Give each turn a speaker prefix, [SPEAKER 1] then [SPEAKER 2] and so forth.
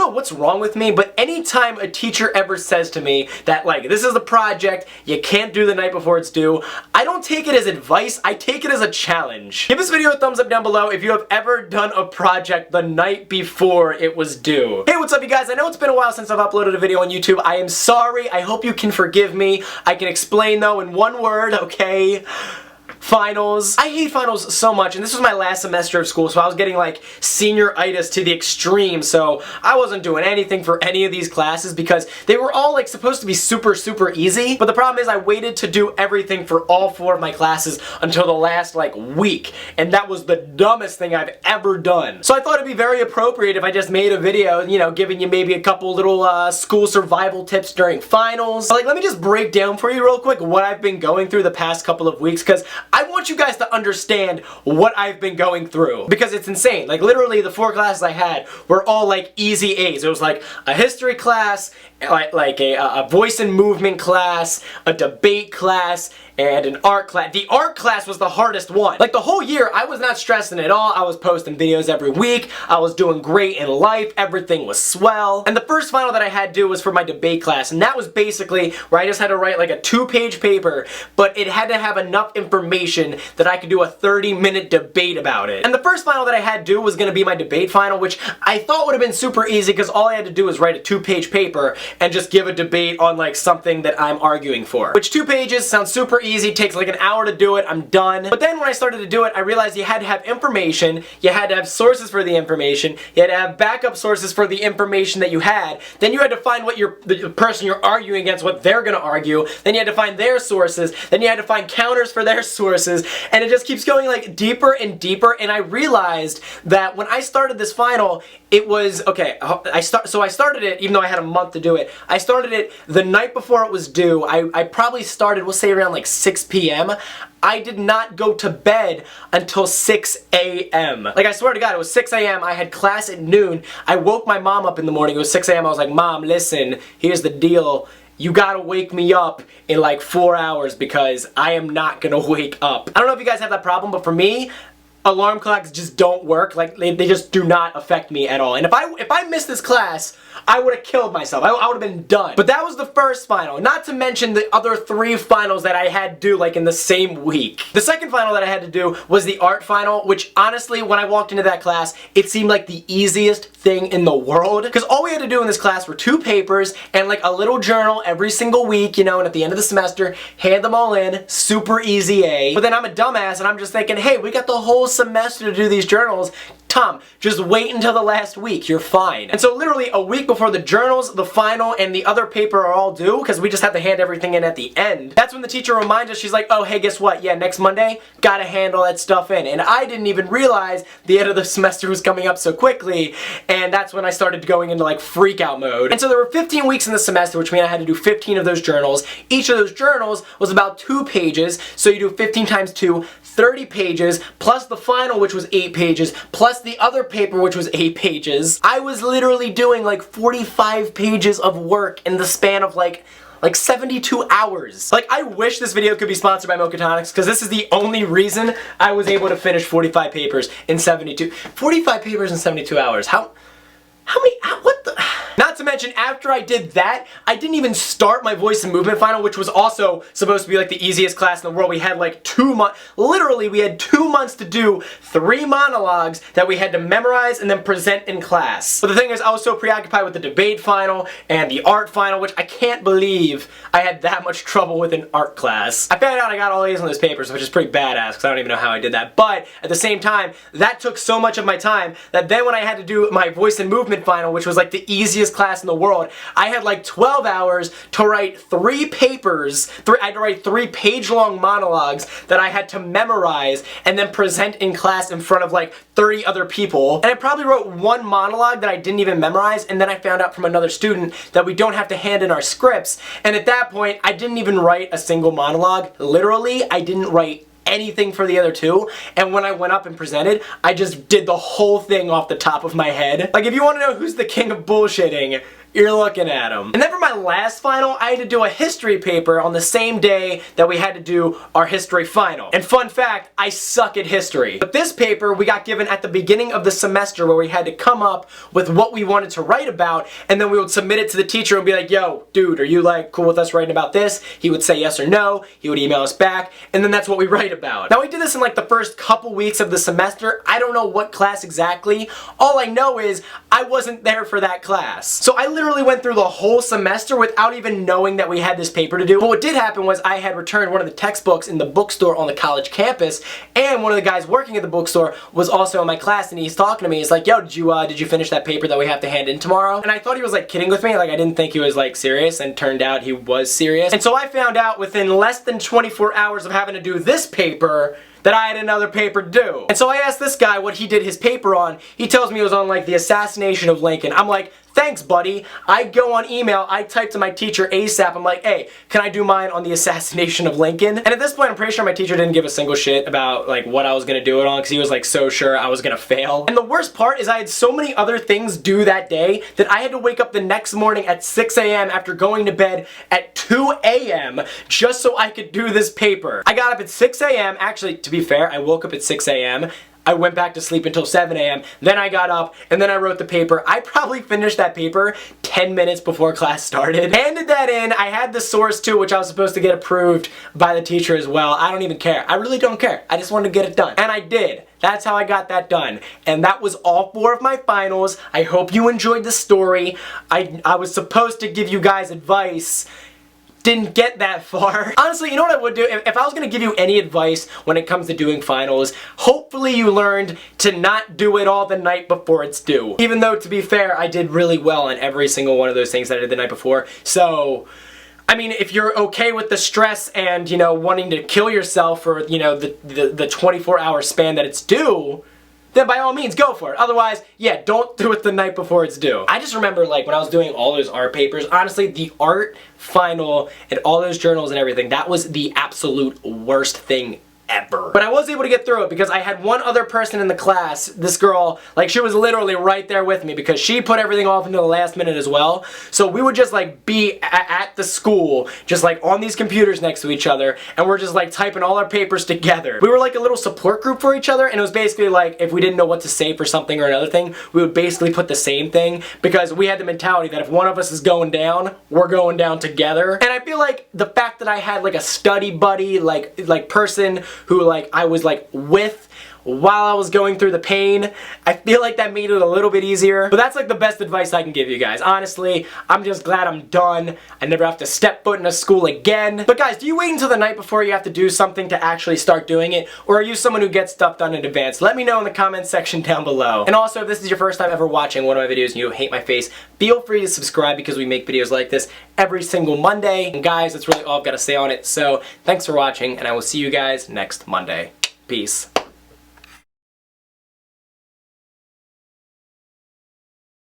[SPEAKER 1] know what's wrong with me, but anytime a teacher ever says to me that, like, this is the project, you can't do the night before it's due, I don't take it as advice, I take it as a challenge. Give this video a thumbs up down below if you have ever done a project the night before it was due. Hey, what's up you guys? I know it's been a while since I've uploaded a video on YouTube. I am sorry. I hope you can forgive me. I can explain though in one word, okay? Finals. I hate finals so much, and this was my last semester of school, so I was getting like senior-itis to the extreme, so I wasn't doing anything for any of these classes because they were all like supposed to be super easy, but the problem is I waited to do everything for all 4 of my classes until the last like week, and that was the dumbest thing I've ever done. So I thought it'd be very appropriate if I just made a video, you know, giving you maybe a couple little school survival tips during finals. But, like, let me just break down for you real quick what I've been going through the past couple of weeks, because I want you guys to understand what I've been going through, because it's insane. Like, literally the 4 classes I had were all like easy A's. It was like a history class, like a voice and movement class, a debate class, and an art class. The art class was the hardest one. Like, the whole year, I was not stressing at all. I was posting videos every week. I was doing great in life. Everything was swell. And the first final that I had to do was for my debate class, and that was basically where I just had to write like a 2-page paper, but it had to have enough information that I could do a 30-minute debate about it. And the first final that I had to do was going to be my debate final, which I thought would have been super easy because all I had to do was write a 2-page paper and just give a debate on like something that I'm arguing for. Which 2 pages sounds super easy, takes like an hour to do it, I'm done. But then when I started to do it, I realized you had to have information, you had to have sources for the information, you had to have backup sources for the information that you had, then you had to find what the person you're arguing against, what they're gonna argue, then you had to find their sources, then you had to find counters for their sources, and it just keeps going like deeper and deeper, and I realized that when I started this final, it was, okay, so I started it, even though I had a month to do it, I started it the night before it was due. I probably started, we'll say around like 6 p.m. I did not go to bed until 6 a.m. Like, I swear to God, it was 6 a.m. I had class at noon. I woke my mom up in the morning. It was 6 a.m. I was like, Mom, listen, here's the deal. You gotta wake me up in like 4 hours because I am not gonna wake up. I don't know if you guys have that problem, but for me, alarm clocks just don't work. Like, they just do not affect me at all. And if I missed this class, I would have killed myself. I would have been done. But that was the first final, not to mention the other 3 finals that I had to do like in the same week. The second final that I had to do was the art final, which honestly, when I walked into that class, it seemed like the easiest thing in the world. Because all we had to do in this class were 2 papers and like a little journal every single week, you know, and at the end of the semester, hand them all in, super easy A. But then I'm a dumbass and I'm just thinking, hey, we got the whole semester to do these journals. Tom, just wait until the last week, you're fine. And so literally a week before the journals, the final, and the other paper are all due, because we just have to hand everything in at the end, that's when the teacher reminds us, she's like, oh, hey, guess what? Yeah, next Monday, gotta hand all that stuff in. And I didn't even realize the end of the semester was coming up so quickly, and that's when I started going into like freak out mode. And so there were 15 weeks in the semester, which means I had to do 15 of those journals. Each of those journals was about 2 pages, so you do 15 times 2, 30 pages, plus the final, which was 8 pages, plus the other paper, which was 8 pages. I was literally doing like 45 pages of work in the span of like 72 hours. Like, I wish this video could be sponsored by Milkatonics, because this is the only reason I was able to finish 45 papers in 45 papers in 72 hours. How many, what the? Not to mention, after I did that, I didn't even start my voice and movement final, which was also supposed to be like the easiest class in the world. We had like 2 months, literally we had 2 months to do 3 monologues that we had to memorize and then present in class. But the thing is, I was so preoccupied with the debate final and the art final, which I can't believe I had that much trouble with an art class. I found out I got all A's on those papers, which is pretty badass, because I don't even know how I did that. But at the same time, that took so much of my time that then when I had to do my voice and movement final, which was like the easiest class in the world, I had like 12 hours to write 3 papers. I had to write 3 page-long monologues that I had to memorize and then present in class in front of like 30 other people. And I probably wrote 1 monologue that I didn't even memorize, and then I found out from another student that we don't have to hand in our scripts. And at that point, I didn't even write a single monologue. Literally, I didn't write anything for the other 2, and when I went up and presented, I just did the whole thing off the top of my head. Like, if you want to know who's the king of bullshitting, you're looking at them. And then for my last final, I had to do a history paper on the same day that we had to do our history final. And fun fact, I suck at history. But this paper we got given at the beginning of the semester where we had to come up with what we wanted to write about, and then we would submit it to the teacher and be like, yo, dude, are you like cool with us writing about this? He would say yes or no, he would email us back, and then that's what we write about. Now we did this in like the first couple weeks of the semester. I don't know what class exactly. All I know is I wasn't there for that class. So I literally went through the whole semester without even knowing that we had this paper to do. But what did happen was I had returned one of the textbooks in the bookstore on the college campus, and one of the guys working at the bookstore was also in my class, and he's talking to me. He's like, yo, did you finish that paper that we have to hand in tomorrow? And I thought he was like kidding with me. Like I didn't think he was like serious, and turned out he was serious. And so I found out within less than 24 hours of having to do this paper that I had another paper due. And so I asked this guy what he did his paper on. He tells me it was on like the assassination of Lincoln. I'm like, thanks, buddy. I go on email, I type to my teacher ASAP. I'm like, hey, can I do mine on the assassination of Lincoln? And at this point, I'm pretty sure my teacher didn't give a single shit about like what I was gonna do it on, because he was like so sure I was gonna fail. And the worst part is I had so many other things due that day that I had to wake up the next morning at 6 a.m. after going to bed at 2 a.m. just so I could do this paper. I got up at 6 a.m. Actually, to be fair, I woke up at 6 a.m. I went back to sleep until 7 a.m. Then I got up and then I wrote the paper. I probably finished that paper 10 minutes before class started. Handed that in. I had the source too, which I was supposed to get approved by the teacher as well. I don't even care. I really don't care. I just wanted to get it done. And I did. That's how I got that done. And that was all 4 of my finals. I hope you enjoyed the story. I was supposed to give you guys advice. Didn't get that far. Honestly, you know what I would do? If I was gonna give you any advice when it comes to doing finals, hopefully you learned to not do it all the night before it's due. Even though, to be fair, I did really well on every single one of those things that I did the night before. So, I mean, if you're okay with the stress and, you know, wanting to kill yourself for, you know, the 24-hour span that it's due, then by all means go for it. Otherwise, yeah, don't do it the night before it's due. I just remember like when I was doing all those art papers, honestly, the art final and all those journals and everything, that was the absolute worst thing ever. But I was able to get through it because I had one other person in the class, this girl, like she was literally right there with me because she put everything off into the last minute as well. So we would just like be at the school, just like on these computers next to each other, and we're just like typing all our papers together. We were like a little support group for each other, and it was basically like if we didn't know what to say for something or another thing, we would basically put the same thing because we had the mentality that if one of us is going down, we're going down together. And I feel like the fact that I had like a study buddy, like person who like I was like with while I was going through the pain, I feel like that made it a little bit easier. But that's like the best advice I can give you guys. Honestly, I'm just glad I'm done. I never have to step foot in a school again. But guys, do you wait until the night before you have to do something to actually start doing it? Or are you someone who gets stuff done in advance? Let me know in the comment section down below. And also, if this is your first time ever watching one of my videos and you hate my face, feel free to subscribe because we make videos like this every single Monday. And guys, that's really all I've got to say on it. So thanks for watching, and I will see you guys next Monday. Peace.